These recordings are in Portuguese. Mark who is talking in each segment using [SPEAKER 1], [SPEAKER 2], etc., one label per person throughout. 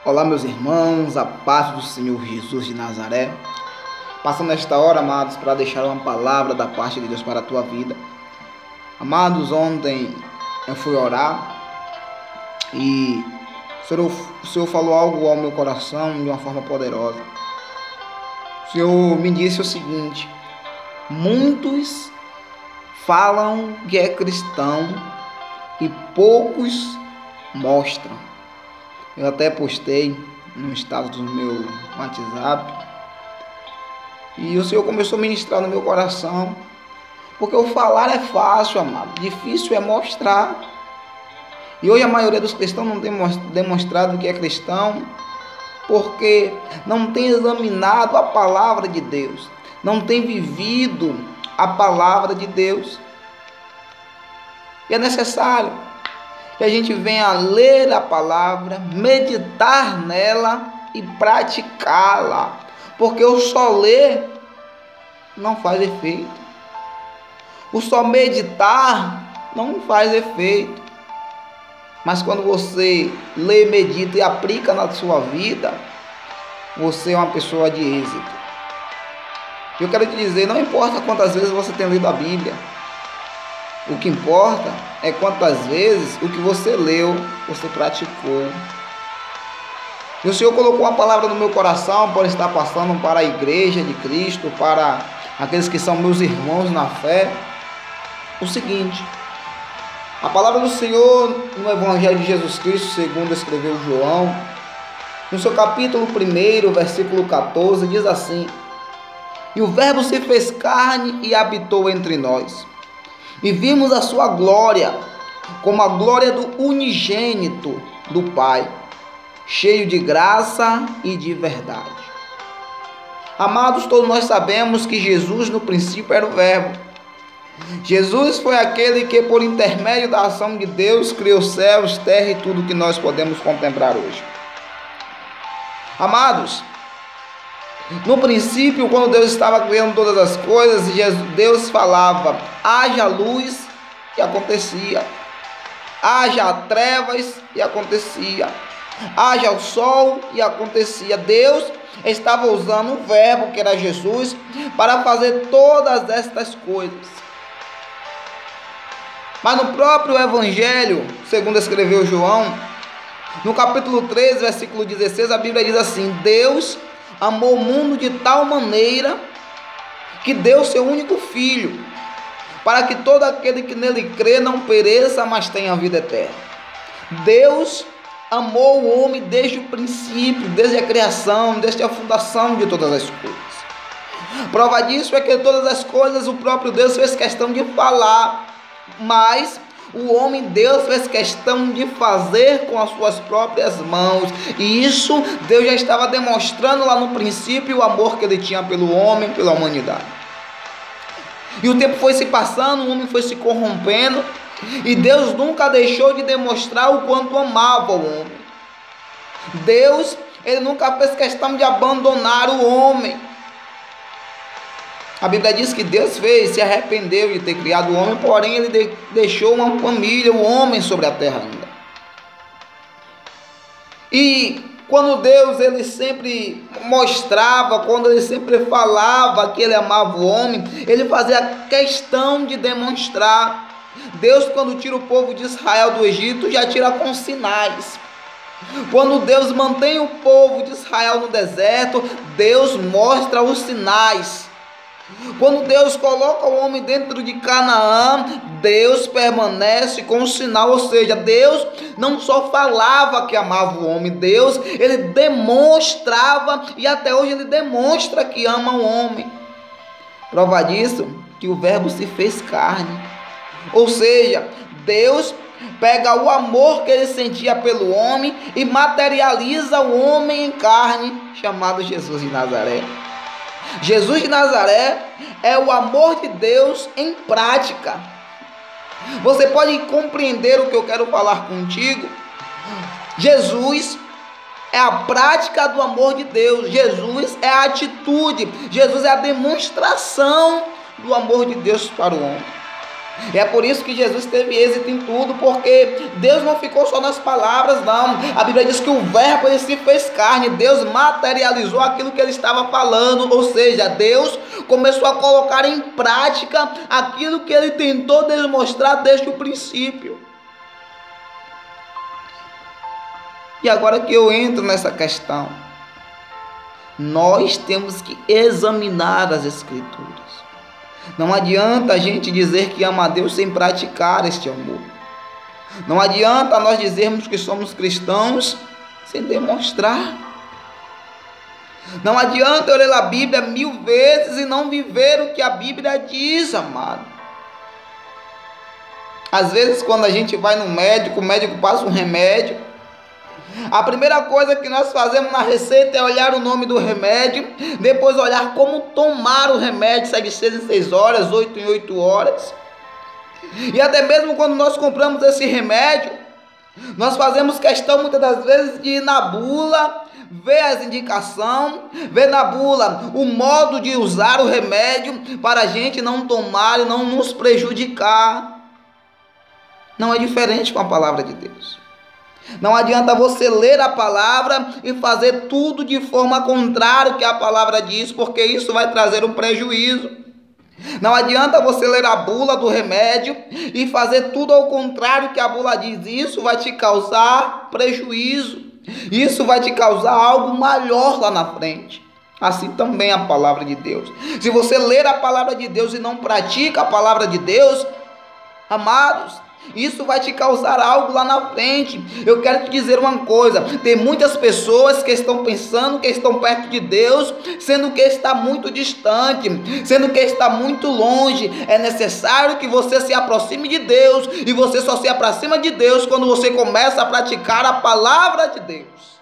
[SPEAKER 1] Olá, meus irmãos, a paz do Senhor Jesus de Nazaré. Passando esta hora, amados, para deixar uma palavra da parte de Deus para a tua vida. Amados, ontem eu fui orar e o Senhor falou algo ao meu coração de uma forma poderosa. O Senhor me disse o seguinte: muitos falam que é cristão e poucos mostram. Eu até postei no status do meu WhatsApp e o Senhor começou a ministrar no meu coração, porque o falar é fácil, amado, difícil é mostrar. E hoje a maioria dos cristãos não tem demonstrado que é cristão, porque não tem examinado a palavra de Deus, não tem vivido a palavra de Deus. E é necessário que a gente venha ler a palavra, meditar nela e praticá-la, porque o só ler não faz efeito, o só meditar não faz efeito. Mas quando você lê, medita e aplica na sua vida, você é uma pessoa de êxito. Eu quero te dizer, não importa quantas vezes você tem lido a Bíblia, o que importa é quantas vezes o que você leu, você praticou. E o Senhor colocou uma palavra no meu coração por estar passando para a igreja de Cristo, para aqueles que são meus irmãos na fé. O seguinte: a palavra do Senhor no Evangelho de Jesus Cristo, segundo escreveu João, no seu capítulo 1, versículo 14, diz assim: e o Verbo se fez carne e habitou entre nós. E vimos a sua glória, como a glória do unigênito do Pai, cheio de graça e de verdade. Amados, todos nós sabemos que Jesus no princípio era o Verbo. Jesus foi aquele que, por intermédio da ação de Deus, criou céus, terra e tudo que nós podemos contemplar hoje. Amados, no princípio, quando Deus estava criando todas as coisas, Deus falava: haja luz, e acontecia. Haja trevas, e acontecia. Haja o sol, e acontecia. Deus estava usando o Verbo, que era Jesus, para fazer todas estas coisas. Mas no próprio Evangelho, segundo escreveu João, no capítulo 13, versículo 16, a Bíblia diz assim: Deus amou o mundo de tal maneira que deu seu único filho, para que todo aquele que nele crê não pereça, mas tenha vida eterna. Deus amou o homem desde o princípio, desde a criação, desde a fundação de todas as coisas. Prova disso é que todas as coisas o próprio Deus fez questão de falar, mas o homem Deus fez questão de fazer com as suas próprias mãos. E isso Deus já estava demonstrando lá no princípio, o amor que ele tinha pelo homem, pela humanidade. E o tempo foi se passando, o homem foi se corrompendo, e Deus nunca deixou de demonstrar o quanto amava o homem. Deus, ele nunca fez questão de abandonar o homem. A Bíblia diz que Deus se arrependeu de ter criado o homem, porém ele deixou uma família, o homem sobre a terra ainda. E quando Deus, ele sempre mostrava, quando ele sempre falava que ele amava o homem, ele fazia questão de demonstrar. Deus, quando tira o povo de Israel do Egito, já tira com sinais. Quando Deus mantém o povo de Israel no deserto, Deus mostra os sinais. Quando Deus coloca o homem dentro de Canaã, Deus permanece com o sinal, ou seja, Deus não só falava que amava o homem, Deus, ele demonstrava, e até hoje ele demonstra que ama o homem. Prova disso, que o Verbo se fez carne, ou seja, Deus pega o amor que ele sentia pelo homem e materializa o homem em carne, chamado Jesus de Nazaré. Jesus de Nazaré é o amor de Deus em prática. Você pode compreender o que eu quero falar contigo? Jesus é a prática do amor de Deus. Jesus é a atitude. Jesus é a demonstração do amor de Deus para o homem. E é por isso que Jesus teve êxito em tudo, porque Deus não ficou só nas palavras, não. A Bíblia diz que o verbo ele se fez carne, Deus materializou aquilo que ele estava falando, ou seja, Deus começou a colocar em prática aquilo que ele tentou demonstrar desde o princípio. E agora que eu entro nessa questão, nós temos que examinar as Escrituras. Não adianta a gente dizer que ama a Deus sem praticar este amor. Não adianta nós dizermos que somos cristãos sem demonstrar. Não adianta eu ler a Bíblia 1000 vezes e não viver o que a Bíblia diz, amado. Às vezes quando a gente vai no médico, o médico passa um remédio, a primeira coisa que nós fazemos na receita é olhar o nome do remédio, depois olhar como tomar o remédio, se é de 6 em 6 horas, 8 em 8 horas. E até mesmo quando nós compramos esse remédio, nós fazemos questão muitas das vezes de ir na bula, ver as indicações, ver na bula o modo de usar o remédio para a gente não tomar e não nos prejudicar. Não é diferente com a palavra de Deus. Não adianta você ler a palavra e fazer tudo de forma contrária ao que a palavra diz, porque isso vai trazer um prejuízo. Não adianta você ler a bula do remédio e fazer tudo ao contrário do que a bula diz. Isso vai te causar prejuízo. Isso vai te causar algo maior lá na frente. Assim também a palavra de Deus. Se você ler a palavra de Deus e não pratica a palavra de Deus, amados, isso vai te causar algo lá na frente. Eu quero te dizer uma coisa: tem muitas pessoas que estão pensando que estão perto de Deus, sendo que está muito distante, sendo que está muito longe. É necessário que você se aproxime de Deus, e você só se aproxima de Deus quando você começa a praticar a palavra de Deus.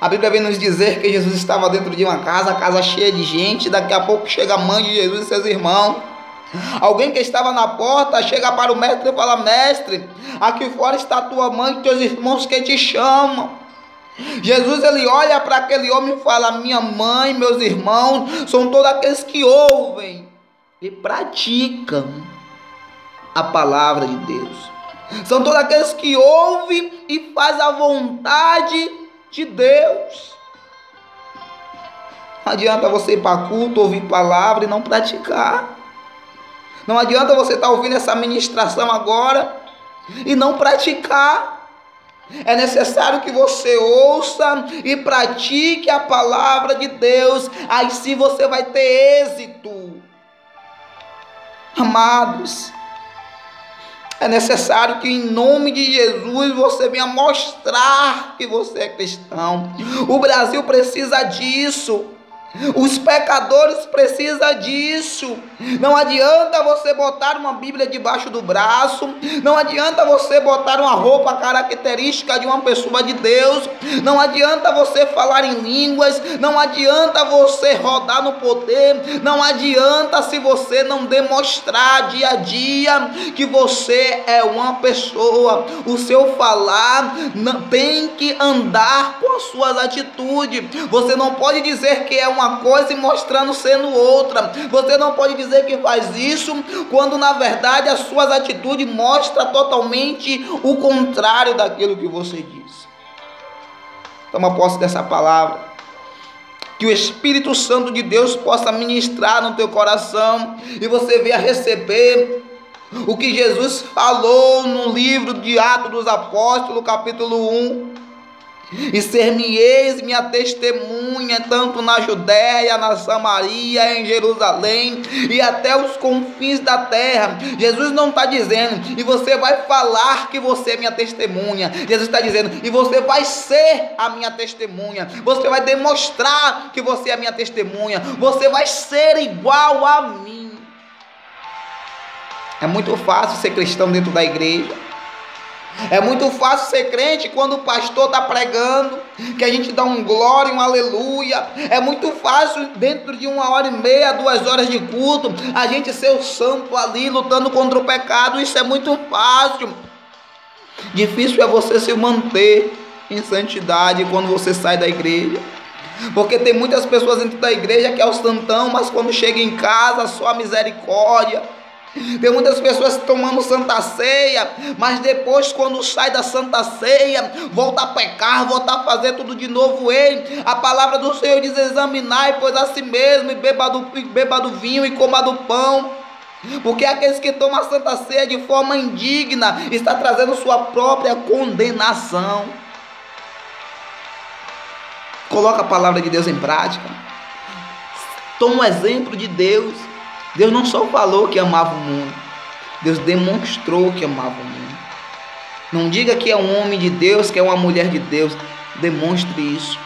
[SPEAKER 1] A Bíblia vem nos dizer que Jesus estava dentro de uma casa, a casa cheia de gente. Daqui a pouco chega a mãe de Jesus e seus irmãos. Alguém que estava na porta chega para o mestre e fala: mestre, aqui fora está tua mãe e teus irmãos que te chamam. Jesus ele olha para aquele homem e fala: minha mãe, meus irmãos são todos aqueles que ouvem e praticam a palavra de Deus. São todos aqueles que ouvem e fazem a vontade de Deus. Não adianta você ir para culto, ouvir palavra e não praticar. Não adianta você estar ouvindo essa ministração agora e não praticar. É necessário que você ouça e pratique a palavra de Deus. Aí sim você vai ter êxito. Amados, é necessário que em nome de Jesus você venha mostrar que você é cristão. O Brasil precisa disso. Os pecadores precisam disso. Não adianta você botar uma Bíblia debaixo do braço. Não adianta você botar uma roupa característica de uma pessoa de Deus. Não adianta você falar em línguas. Não adianta você rodar no poder. Não adianta se você não demonstrar dia a dia que você é uma pessoa. O seu falar tem que andar com as suas atitudes. Você não pode dizer que é uma coisa e mostrando sendo outra. Você não pode dizer que faz isso quando na verdade as suas atitudes mostram totalmente o contrário daquilo que você diz. Toma posse dessa palavra, que o Espírito Santo de Deus possa ministrar no teu coração e você venha receber o que Jesus falou no livro de Atos dos Apóstolos, capítulo 1. E ser-me-eis minha testemunha, tanto na Judéia, na Samaria, em Jerusalém e até os confins da terra. Jesus não está dizendo, e você vai falar que você é minha testemunha. Jesus está dizendo, e você vai ser a minha testemunha. Você vai demonstrar que você é a minha testemunha. Você vai ser igual a mim. É muito fácil ser cristão dentro da igreja. É muito fácil ser crente quando o pastor está pregando, que a gente dá um glória, um aleluia. É muito fácil dentro de 1h30, 2 horas de culto, a gente ser o santo ali lutando contra o pecado. Isso é muito fácil. Difícil é você se manter em santidade quando você sai da igreja. Porque tem muitas pessoas dentro da igreja que é o santão, mas quando chega em casa só a misericórdia. Tem muitas pessoas tomando santa ceia, mas depois quando sai da santa ceia, volta a pecar, volta a fazer tudo de novo. Ei, a palavra do Senhor diz: examinai, pois a si mesmo, e beba do vinho e coma do pão. Porque aqueles que tomam a santa ceia de forma indigna, está trazendo sua própria condenação. Coloca a palavra de Deus em prática. Toma um exemplo de Deus. Deus não só falou que amava o mundo, Deus demonstrou que amava o mundo. Não diga que é um homem de Deus, que é uma mulher de Deus. Demonstre isso.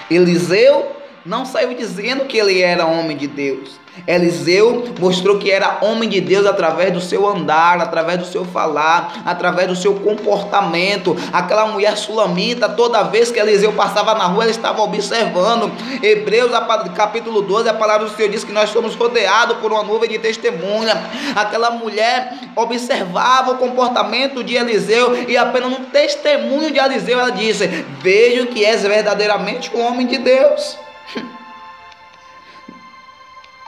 [SPEAKER 1] Eliseu não saiu dizendo que ele era homem de Deus. Eliseu mostrou que era homem de Deus através do seu andar, através do seu falar, através do seu comportamento. Aquela mulher sulamita, toda vez que Eliseu passava na rua, ela estava observando. Hebreus capítulo 12, a palavra do Senhor diz que nós somos rodeados por uma nuvem de testemunha. Aquela mulher observava o comportamento de Eliseu, e apenas no testemunho de Eliseu ela disse: vejo que és verdadeiramente um homem de Deus.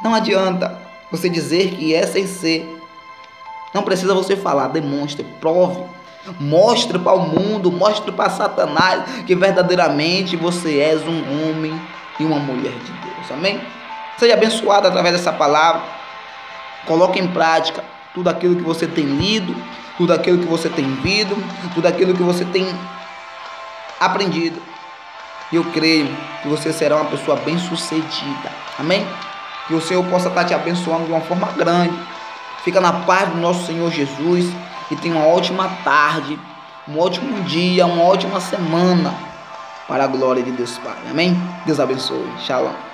[SPEAKER 1] Não adianta você dizer que é sem ser. Não precisa você falar, demonstre, prove. Mostre para o mundo, mostre para Satanás que verdadeiramente você és um homem e uma mulher de Deus. Amém? Seja abençoado através dessa palavra. Coloque em prática tudo aquilo que você tem lido, tudo aquilo que você tem visto, tudo aquilo que você tem aprendido. E eu creio que você será uma pessoa bem-sucedida. Amém? Que o Senhor possa estar te abençoando de uma forma grande. Fica na paz do nosso Senhor Jesus e tenha uma ótima tarde, um ótimo dia, uma ótima semana, para a glória de Deus Pai. Amém? Deus abençoe. Shalom.